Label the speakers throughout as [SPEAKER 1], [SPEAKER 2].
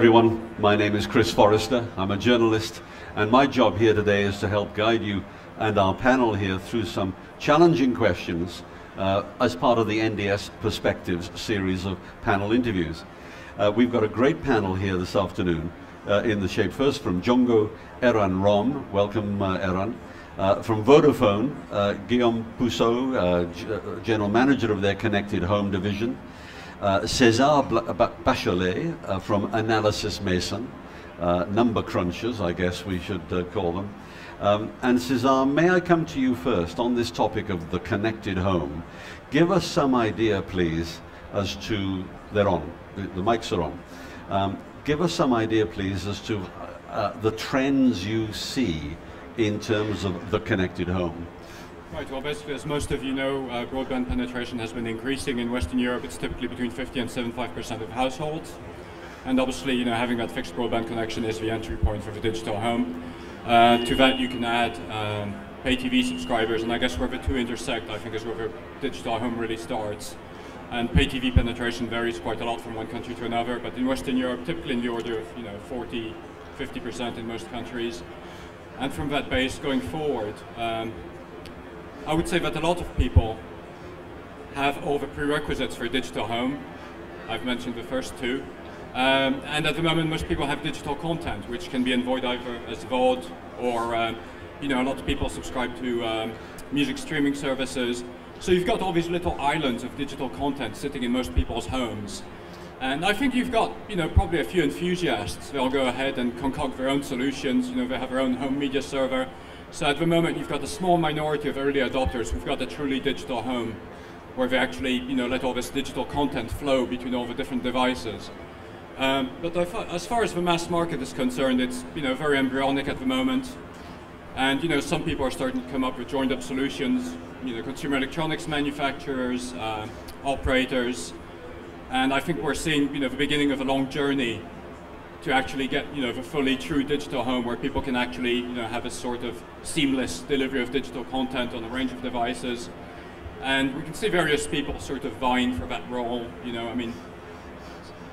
[SPEAKER 1] everyone, my name is Chris Forrester. I'm a journalist, and my job here today is to help guide you and our panel here through some challenging questions as part of the NDS Perspectives series of panel interviews. We've got a great panel here this afternoon in the shape first from Jungo, Eran Rom. Welcome, Eran. From Vodafone, Guilhem Poussot, General Manager of their Connected Home division. Cesar Bachelet from Analysys Mason, number crunchers, I guess we should call them. And Cesar, may I come to you first on this topic of the connected home? Give us some idea, please, as to, they're on, the mics are on. Give us some idea, please, as to the trends you see in terms of the connected home.
[SPEAKER 2] Right, well basically, as most of you know, broadband penetration has been increasing in Western Europe. It's typically between 50 and 75% of households. And obviously, you know, having that fixed broadband connection is the entry point for the digital home. To that you can add pay TV subscribers, and I guess where the two intersect, I think, is where the digital home really starts. And pay TV penetration varies quite a lot from one country to another, but in Western Europe, typically in the order of 40, 50% in most countries. And from that base going forward, I would say that a lot of people have all the prerequisites for a digital home. I've mentioned the first two. And at the moment, most people have digital content, which can be enjoyed either as VOD or, a lot of people subscribe to music streaming services. So you've got all these little islands of digital content sitting in most people's homes. And I think you've got, probably a few enthusiasts. They'll go ahead and concoct their own solutions. They have their own home media server. So at the moment, you've got a small minority of early adopters who've got a truly digital home, where they actually, let all this digital content flow between all the different devices. But as far as the mass market is concerned, it's, very embryonic at the moment. And, some people are starting to come up with joined-up solutions, consumer electronics manufacturers, operators. And I think we're seeing, the beginning of a long journey to actually get, the fully true digital home where people can actually, have a sort of seamless delivery of digital content on a range of devices. And we can see various people sort of vying for that role.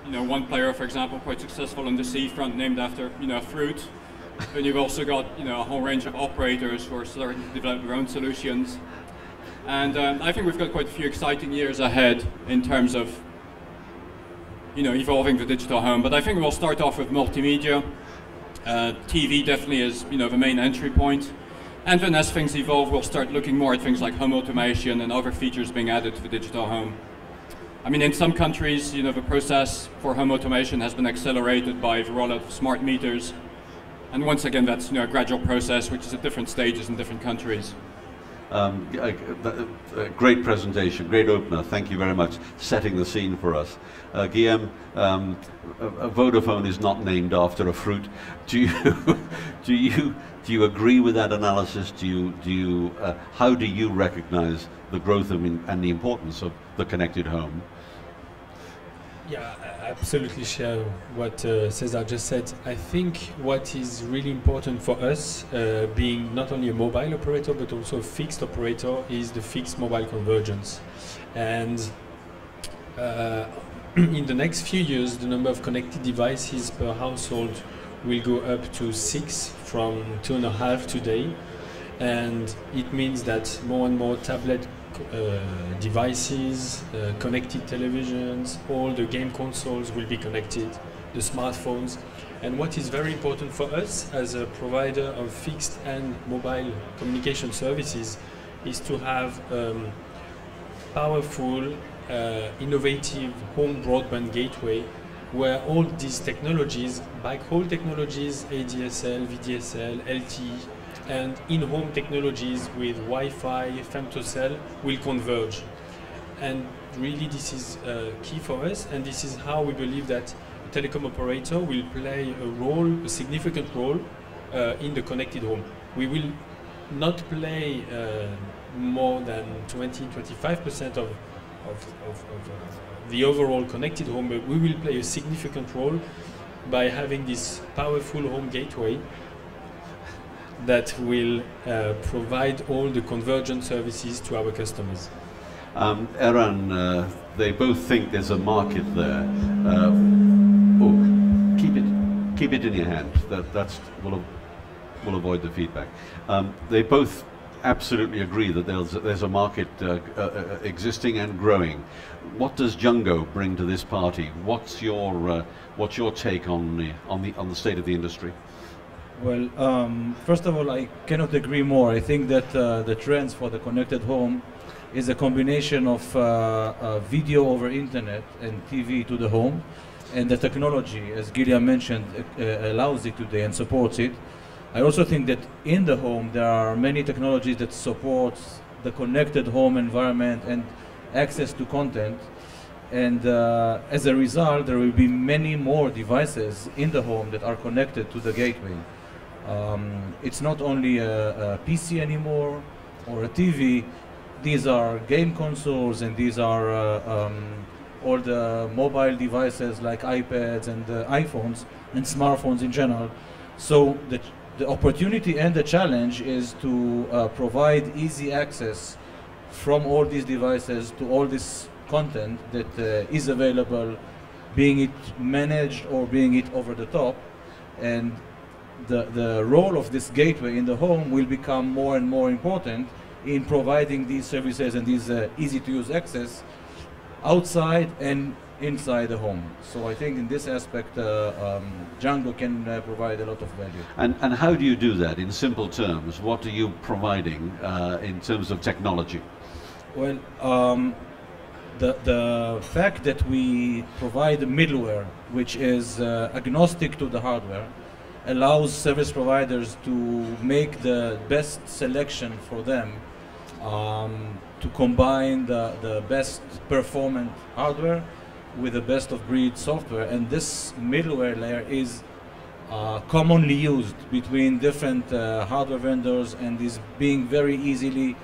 [SPEAKER 2] One player, for example, quite successful on the seafront, named after, fruit. Then you've also got, a whole range of operators who are starting to develop their own solutions. And I think we've got quite a few exciting years ahead in terms of evolving the digital home. But I think we'll start off with multimedia. TV definitely is, the main entry point. And then as things evolve, we'll start looking more at things like home automation and other features being added to the digital home. In some countries, the process for home automation has been accelerated by the rollout of smart meters. And once again, that's, a gradual process, which is at different stages in different countries.
[SPEAKER 1] Great presentation, great opener. Thank you very much, setting the scene for us. Guilhem, Vodafone is not named after a fruit. Do you agree with that analysis? How do you recognize the growth and the importance of the connected home?
[SPEAKER 3] Yeah, I absolutely share what Cesar just said. I think what is really important for us, being not only a mobile operator but also a fixed operator, is the fixed mobile convergence. And in the next few years, the number of connected devices per household will go up to 6 from 2.5 today. And it means that more and more tablet devices, connected televisions, all the game consoles will be connected, the smartphones. And what is very important for us as a provider of fixed and mobile communication services is to have powerful, innovative home broadband gateway where all these technologies, backhaul technologies, ADSL, VDSL, LTE, and in-home technologies with Wi-Fi, femtocell will converge. And really this is key for us, and this is how we believe that a telecom operator will play a significant role in the connected home. We will not play more than 20-25% of the overall connected home, but we will play a significant role by having this powerful home gateway that will provide all the convergent services to our customers.
[SPEAKER 1] Eran, they both think there's a market there. Keep it keep it in your hand. Will avoid the feedback. They both absolutely agree that there's a market existing and growing. What does Jungo bring to this party? What's your take on the state of the industry?
[SPEAKER 4] Well, first of all, I cannot agree more. I think that the trends for the connected home is a combination of video over internet and TV to the home, and the technology, as Guilhem mentioned, allows it today and supports it. I also think that in the home there are many technologies that support the connected home environment and access to content, and as a result there will be many more devices in the home that are connected to the gateway. It's not only a PC anymore or a TV. These are game consoles, and these are all the mobile devices like iPads and iPhones and smartphones in general. So the opportunity and the challenge is to provide easy access from all these devices to all this content that is available, being it managed or being it over the top. And the role of this gateway in the home will become more and more important in providing these services and these easy to use access outside and inside the home. So I think in this aspect Jungo can provide a lot of value.
[SPEAKER 1] And how do you do that in simple terms? What are you providing in terms of technology?
[SPEAKER 4] Well, the fact that we provide middleware which is agnostic to the hardware allows service providers to make the best selection for them, to combine the best performant hardware with the best of breed software. And this middleware layer is commonly used between different hardware vendors, and is being very easily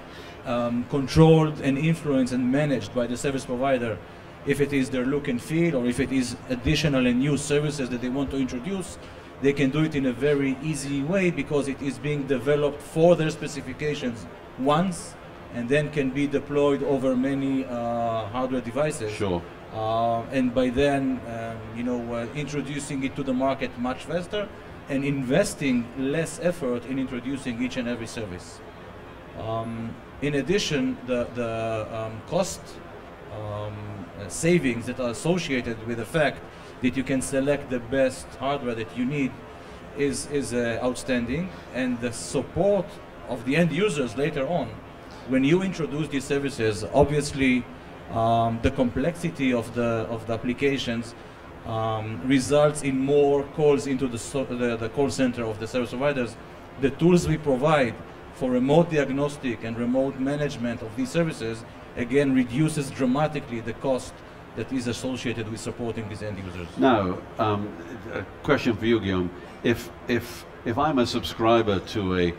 [SPEAKER 4] controlled and influenced and managed by the service provider. If it is their look and feel, or if it is additional and new services that they want to introduce, they can do it in a very easy way because it is being developed for their specifications once, and then can be deployed over many hardware devices.
[SPEAKER 1] Sure.
[SPEAKER 4] And by then, introducing it to the market much faster and investing less effort in introducing each and every service. In addition, the cost savings that are associated with the fact that you can select the best hardware that you need is outstanding, and the support of the end users later on. When you introduce these services, obviously the complexity of the applications results in more calls into the call center of the service providers. The tools we provide for remote diagnostic and remote management of these services again reduces dramatically the cost that is associated with supporting these end users.
[SPEAKER 1] Now, a question for you, Guilhem. If I'm a subscriber to a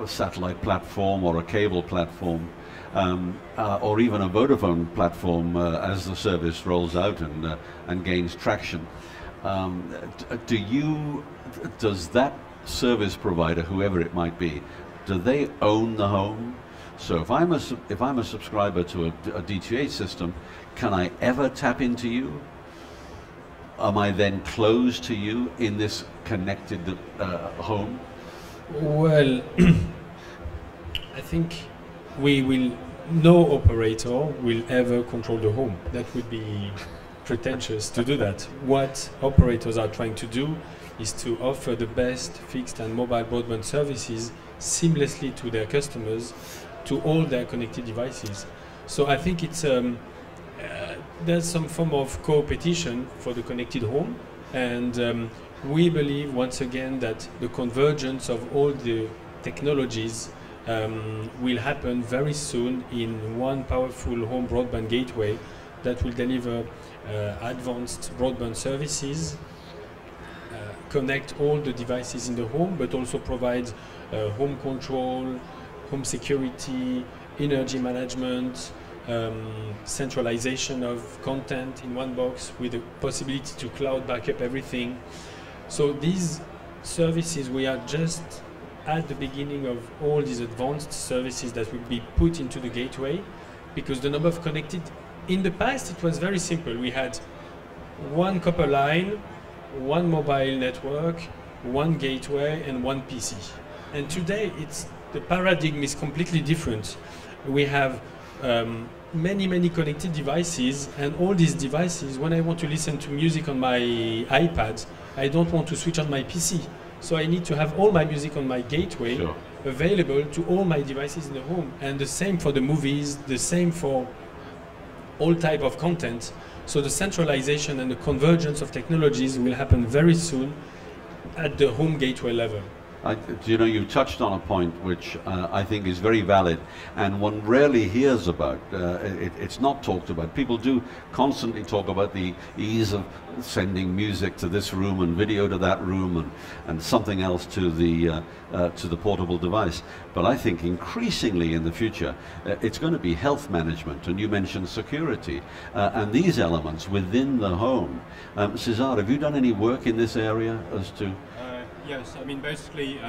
[SPEAKER 1] satellite platform or a cable platform, or even a Vodafone platform as the service rolls out and gains traction, does that service provider, whoever it might be, do they own the home? So if I'm a subscriber to a DTH system, can I ever tap into you? Am I then closed to you in this connected home?
[SPEAKER 3] Well, I think no operator will ever control the home. That would be pretentious to do that. What operators are trying to do is to offer the best fixed and mobile broadband services seamlessly to their customers, to all their connected devices. So I think it's there's some form of co-opetition for the connected home, and we believe once again that the convergence of all the technologies will happen very soon in one powerful home broadband gateway that will deliver advanced broadband services, connect all the devices in the home, but also provide home control, home security, energy management, centralization of content in one box with the possibility to cloud backup everything. So these services, we are just at the beginning of all these advanced services that will be put into the gateway, because the number of connected, in the past it was very simple. We had one copper line one mobile network, one gateway, and one PC. And today, the paradigm is completely different. We have many connected devices, and all these devices, when I want to listen to music on my iPad, I don't want to switch on my PC. So I need to have all my music on my gateway available to all my devices in the home. And the same for the movies, the same for all type of content. So the centralization and the convergence of technologies will happen very soon at the home gateway level.
[SPEAKER 1] You know, you touched on a point which I think is very valid, and one rarely hears about. It's not talked about. People do constantly talk about the ease of sending music to this room and video to that room and something else to the portable device. But I think increasingly in the future, it's going to be health management, and you mentioned security, and these elements within the home. Cesar, have you done any work in this area as to?
[SPEAKER 2] Yes, I mean basically,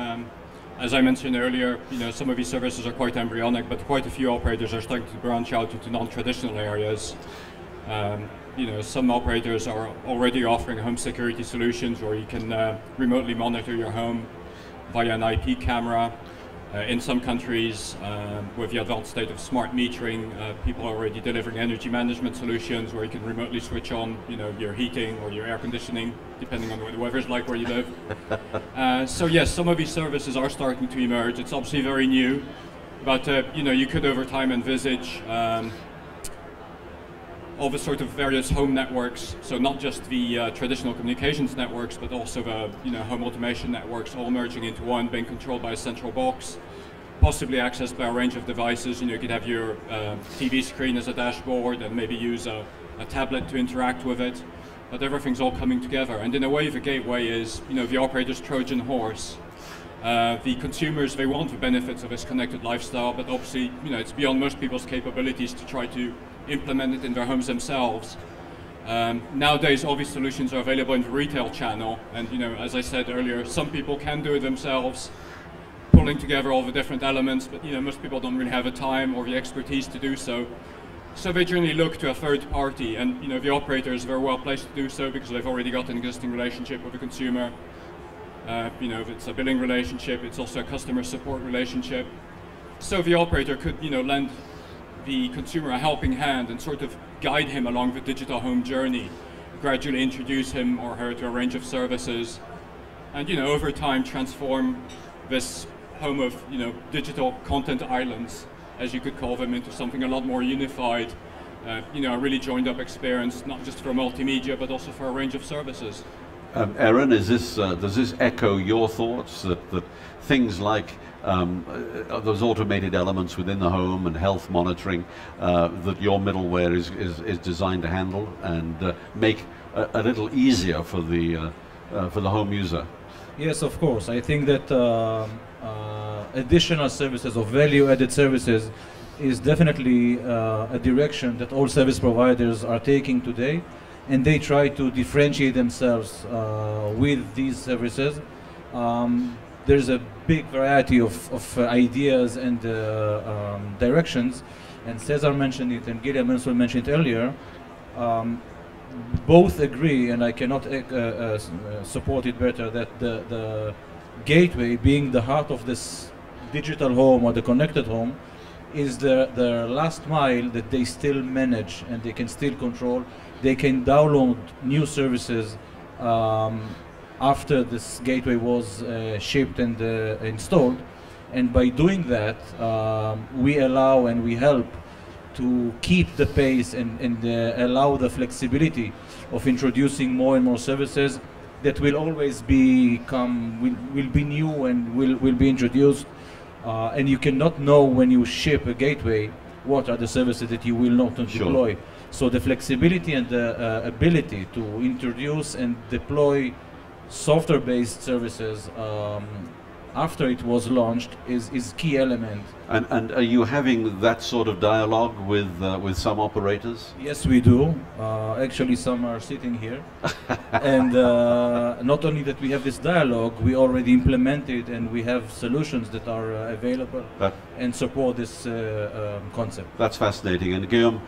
[SPEAKER 2] as I mentioned earlier, you know, some of these services are quite embryonic, but quite a few operators are starting to branch out into non-traditional areas. You know, some operators are already offering home security solutions where you can remotely monitor your home via an IP camera. In some countries, with the advanced state of smart metering, people are already delivering energy management solutions where you can remotely switch on, you know, your heating or your air conditioning, depending on what the weather's like where you live. So yes, some of these services are starting to emerge. It's obviously very new, but you know, you could over time envisage all the sort of various home networks, so not just the traditional communications networks, but also the home automation networks, all merging into one, being controlled by a central box, possibly accessed by a range of devices. You know, you could have your TV screen as a dashboard and maybe use a tablet to interact with it, but everything's all coming together. And in a way, the gateway is, you know, the operator's Trojan horse. The consumers, they want the benefits of this connected lifestyle, but obviously, you know, it's beyond most people's capabilities to try to implement it in their homes themselves. Nowadays, all these solutions are available in the retail channel, and you know, as I said earlier, some people can do it themselves, pulling together all the different elements, but you know, most people don't really have the time or the expertise to do so. So they generally look to a third party, and you know, the operator is very well placed to do so because they've already got an existing relationship with the consumer. You know, if it's a billing relationship, it's also a customer support relationship. So the operator could, you know, lend the consumer a helping hand and sort of guide him along the digital home journey, gradually introduce him or her to a range of services, and you know, over time transform this home of, you know, digital content islands, as you could call them, into something a lot more unified, you know, a really joined up experience, not just for multimedia, but also for a range of services.
[SPEAKER 1] Eran, is this, does this echo your thoughts that things like those automated elements within the home and health monitoring that your middleware is designed to handle and make a little easier for the home user?
[SPEAKER 4] Yes, of course. I think that additional services or value-added services is definitely a direction that all service providers are taking today, and they try to differentiate themselves with these services. There's a big variety of ideas and directions, and Cesar mentioned it, and Guilhem also mentioned it earlier. Both agree, and I cannot support it better, that the gateway, being the heart of this digital home or the connected home, is the last mile that they still manage and they can still control. They can download new services after this gateway was shipped and installed, and by doing that we allow and we help to keep the pace and allow the flexibility of introducing more and more services that will always will be new and will be introduced, and you cannot know when you ship a gateway what are the services that you will not deploy. So the flexibility and the ability to introduce and deploy software-based services after it was launched is key element.
[SPEAKER 1] And are you having that sort of dialogue with some operators?
[SPEAKER 4] Yes, we do. Actually, some are sitting here. And not only that we have this dialogue, we already implement it, and we have solutions that are available and support this concept.
[SPEAKER 1] That's fascinating. And Guilhem,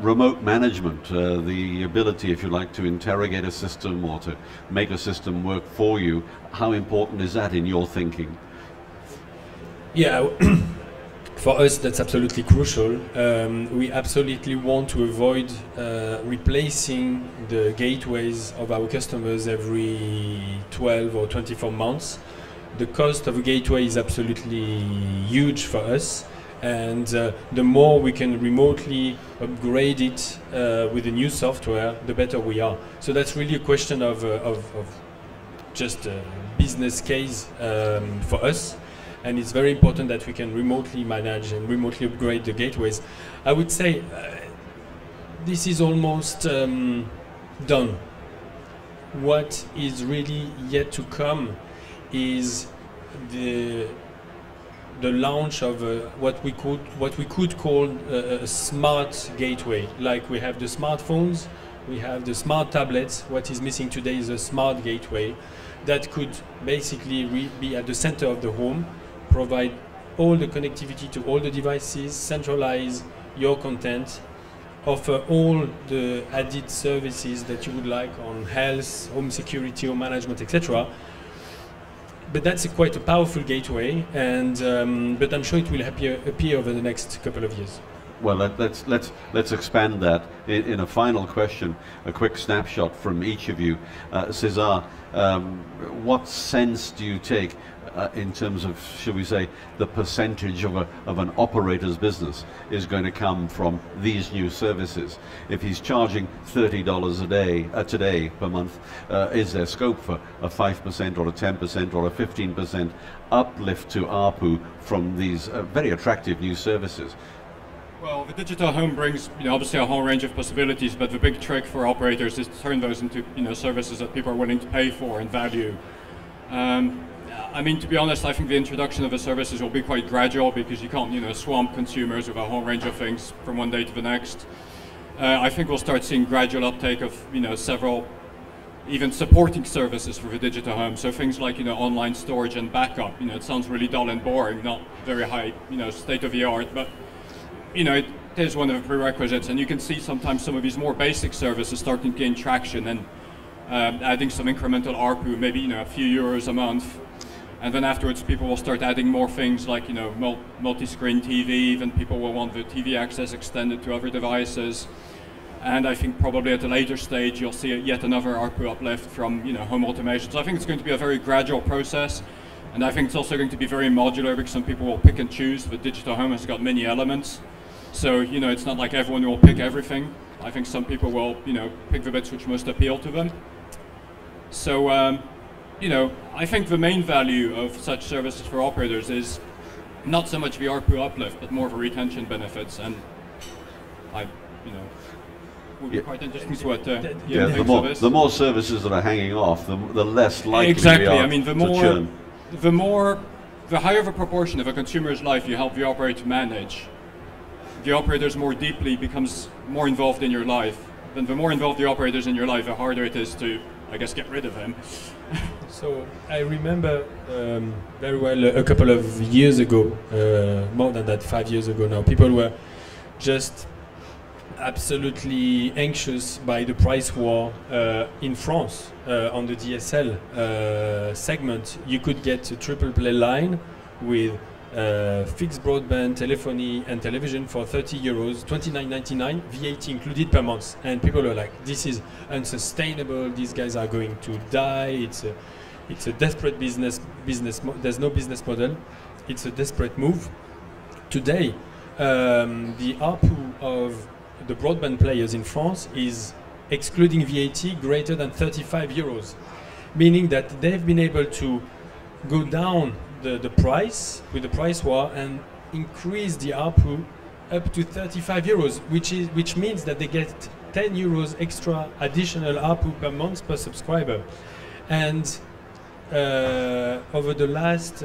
[SPEAKER 1] remote management, the ability, if you like, to interrogate a system or to make a system work for you, how important is that in your thinking?
[SPEAKER 3] Yeah. For us, that's absolutely crucial. We absolutely want to avoid replacing the gateways of our customers every 12 or 24 months. The cost of a gateway is absolutely huge for us, and the more we can remotely upgrade it with the new software, the better we are. So that's really a question of just a business case for us. And it's very important that we can remotely manage and remotely upgrade the gateways. I would say this is almost done. What is really yet to come is the launch of what we could call a smart gateway. Like we have the smartphones, we have the smart tablets. What is missing today is a smart gateway that could basically be at the center of the home, provide all the connectivity to all the devices, centralize your content, offer all the added services that you would like on health, home security, home management, etc. But that's quite a powerful gateway, and but I'm sure it will appear over the next couple of years.
[SPEAKER 1] Well, let's expand that in a final question, a quick snapshot from each of you. Cesar, what sense do you take in terms of, should we say, the percentage of an operator's business is going to come from these new services? If he's charging $30 a day today per month, is there scope for a 5% or a 10% or a 15% uplift to ARPU from these very attractive new services?
[SPEAKER 2] Well, the digital home brings, obviously a whole range of possibilities, but the big trick for operators is to turn those into, services that people are willing to pay for and value. I mean, to be honest, I think the introduction of the services will be quite gradual because you can't, swamp consumers with a whole range of things from one day to the next. I think we'll start seeing gradual uptake of, several even supporting services for the digital home. So things like, online storage and backup. It sounds really dull and boring, not very high, state of the art, but it is one of the prerequisites, and you can see sometimes some of these more basic services starting to gain traction and adding some incremental ARPU, maybe a few euros a month, and then afterwards people will start adding more things like multi-screen TV. Then people will want the TV access extended to other devices, and I think probably at a later stage you'll see yet another ARPU uplift from home automation. So I think it's going to be a very gradual process. And I think it's also going to be very modular because some people will pick and choose. The digital home has got many elements. So, it's not like everyone will pick everything. I think some people will, pick the bits which most appeal to them. So, I think the main value of such services for operators is not so much the ARPU uplift, but more of the retention benefits. And would be quite interesting to what
[SPEAKER 1] the more services that are hanging off, the less likely
[SPEAKER 2] exactly.
[SPEAKER 1] we are
[SPEAKER 2] I mean, the higher the proportion of a consumer's life you help the operator manage, the operator's more deeply becomes more involved in your life. Then the more involved the operator's in your life, the harder it is to, I guess, get rid of him.
[SPEAKER 3] So I remember very well a couple of years ago, more than that, 5 years ago now, people were just absolutely anxious by the price war in France on the DSL segment. You could get a triple play line with fixed broadband, telephony and television for 30 euros, 29.99, VAT included per month. And people are like, this is unsustainable, these guys are going to die, it's a desperate business there's no business model, it's a desperate move. Today, the ARPU of the broadband players in France is, excluding VAT, greater than 35 euros, meaning that they've been able to go down the price with the price war and increase the ARPU up to 35 euros, which means that they get 10 euros extra additional ARPU per month per subscriber. And over the last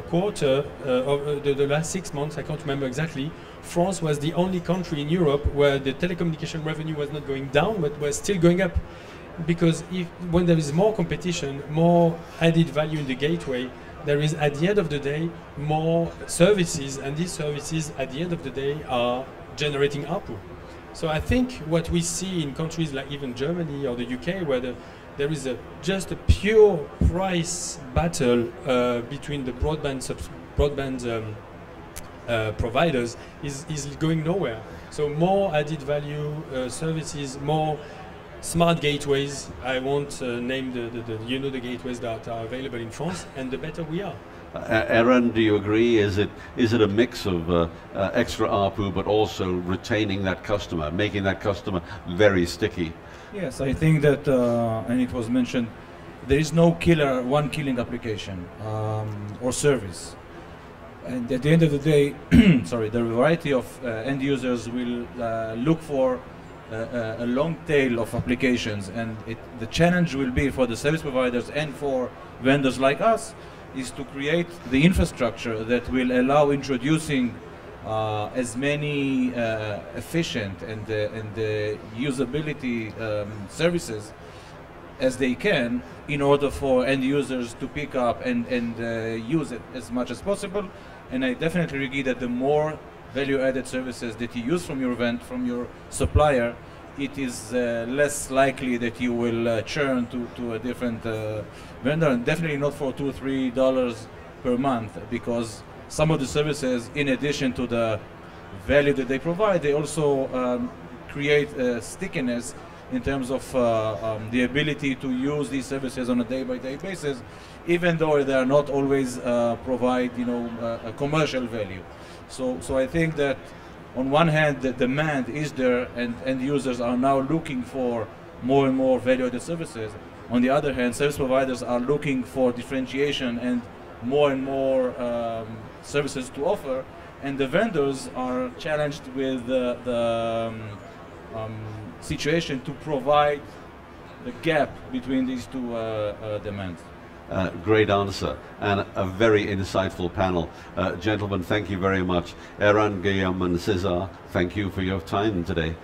[SPEAKER 3] quarter, over the last 6 months, I can't remember exactly, France was the only country in Europe where the telecommunication revenue was not going down, but was still going up. Because when there is more competition, more added value in the gateway, there is, at the end of the day, more services, and these services, at the end of the day, are generating ARPU. So I think what we see in countries like even Germany or the UK, where there is just a pure price battle between the broadband providers, is going nowhere. So more added value services, more smart gateways. I won't name the gateways that are available in France, and the better we are.
[SPEAKER 1] Eran, do you agree? Is it a mix of extra ARPU, but also retaining that customer, making that customer very sticky?
[SPEAKER 4] Yes, I think that, and it was mentioned, there is no one killing application or service. And at the end of the day, sorry, the variety of end users will look for a long tail of applications, and the challenge will be for the service providers and for vendors like us is to create the infrastructure that will allow introducing as many efficient and usability services as they can in order for end users to pick up and use it as much as possible. And I definitely agree that the more value-added services that you use from your supplier, it is less likely that you will churn to a different vendor, and definitely not for $2 or $3 per month, because some of the services, in addition to the value that they provide, they also create stickiness in terms of the ability to use these services on a day-by-day basis, even though they are not always provide a commercial value. So I think that on one hand, the demand is there, and end users are now looking for more and more value-added services. On the other hand, service providers are looking for differentiation and more services to offer, and the vendors are challenged with the situation to provide the gap between these two demands.
[SPEAKER 1] Great answer, and a very insightful panel. Gentlemen, thank you very much. Eran, Guilhem and Cesar, thank you for your time today.